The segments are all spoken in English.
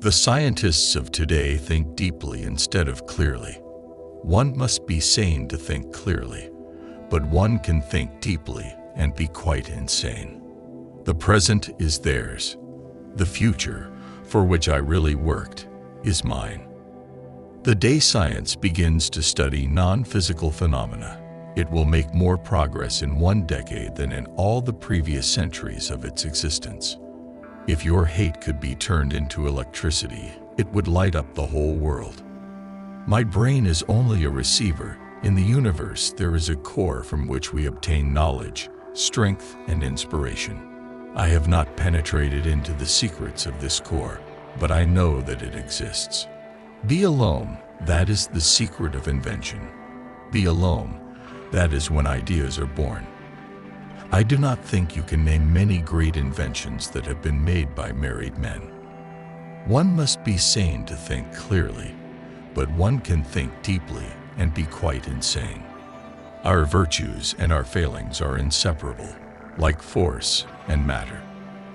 The scientists of today think deeply instead of clearly. One must be sane to think clearly, but one can think deeply and be quite insane. The present is theirs. The future, for which I really worked, is mine. The day science begins to study non-physical phenomena, it will make more progress in 1 decade than in all the previous centuries of its existence. If your hate could be turned into electricity, it would light up the whole world. My brain is only a receiver. In the universe, there is a core from which we obtain knowledge, strength, and inspiration. I have not penetrated into the secrets of this core, but I know that it exists. Be alone, that is the secret of invention. Be alone, that is when ideas are born. I do not think you can name many great inventions that have been made by married men. One must be sane to think clearly, but one can think deeply and be quite insane. Our virtues and our failings are inseparable, like force and matter.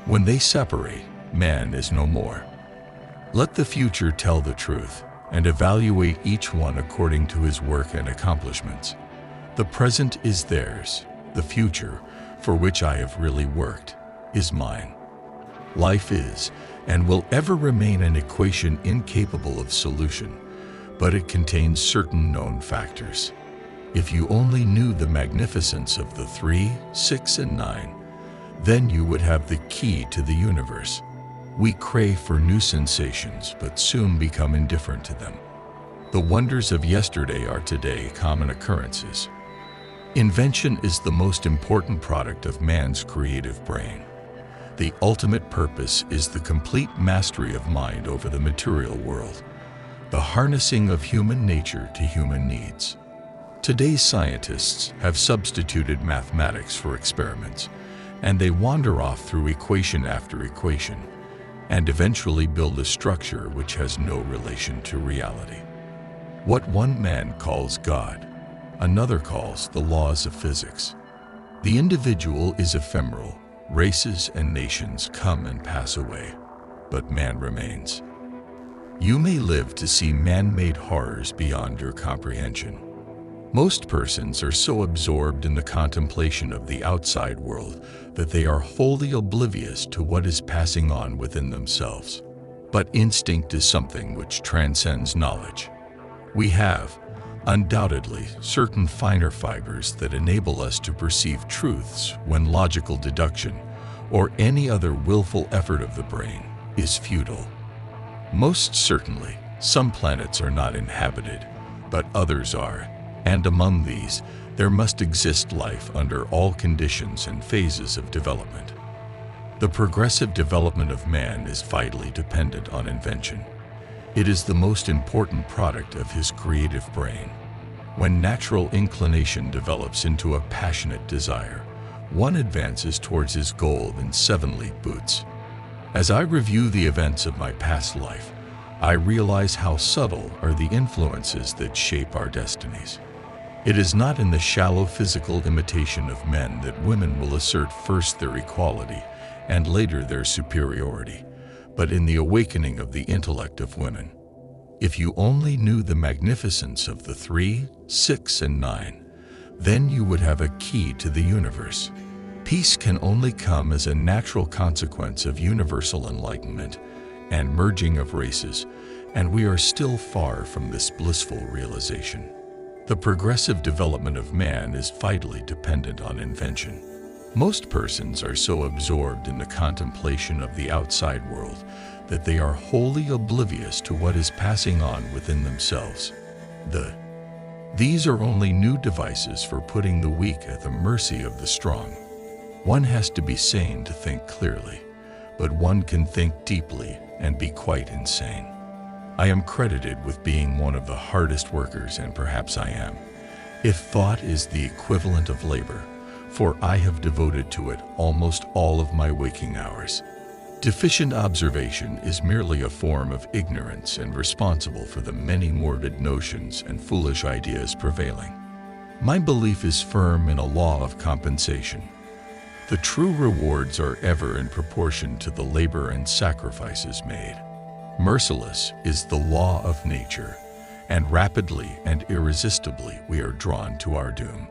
When they separate, man is no more. Let the future tell the truth and evaluate each one according to his work and accomplishments. The present is theirs. The future, for which I have really worked, is mine. Life is and will ever remain an equation incapable of solution, but it contains certain known factors. If you only knew the magnificence of the 3, 6, and 9, then you would have the key to the universe. We crave for new sensations, but soon become indifferent to them. The wonders of yesterday are today common occurrences. Invention is the most important product of man's creative brain. The ultimate purpose is the complete mastery of mind over the material world, the harnessing of human nature to human needs. Today's scientists have substituted mathematics for experiments, and they wander off through equation after equation, and eventually build a structure which has no relation to reality. What one man calls God, another calls the laws of physics. The individual is ephemeral. Races and nations come and pass away, but man remains. You may live to see man-made horrors beyond your comprehension. Most persons are so absorbed in the contemplation of the outside world that they are wholly oblivious to what is passing on within themselves. But instinct is something which transcends knowledge. We have, undoubtedly, certain finer fibers that enable us to perceive truths when logical deduction, or any other willful effort of the brain, is futile. Most certainly, some planets are not inhabited, but others are, and among these, there must exist life under all conditions and phases of development. The progressive development of man is vitally dependent on invention. It is the most important product of his creative brain. When natural inclination develops into a passionate desire, one advances towards his goal in 7-league boots. As I review the events of my past life, I realize how subtle are the influences that shape our destinies. It is not in the shallow physical imitation of men that women will assert first their equality and later their superiority, but in the awakening of the intellect of women. If you only knew the magnificence of the 3, 6, and 9, then you would have a key to the universe. Peace can only come as a natural consequence of universal enlightenment and merging of races, and we are still far from this blissful realization. The progressive development of man is vitally dependent on invention. Most persons are so absorbed in the contemplation of the outside world that they are wholly oblivious to what is passing on within themselves. These are only new devices for putting the weak at the mercy of the strong. One has to be sane to think clearly, but one can think deeply and be quite insane. I am credited with being one of the hardest workers, and perhaps I am, if thought is the equivalent of labor, for I have devoted to it almost all of my waking hours. Deficient observation is merely a form of ignorance and responsible for the many morbid notions and foolish ideas prevailing. My belief is firm in a law of compensation. The true rewards are ever in proportion to the labor and sacrifices made. Merciless is the law of nature, and rapidly and irresistibly we are drawn to our doom.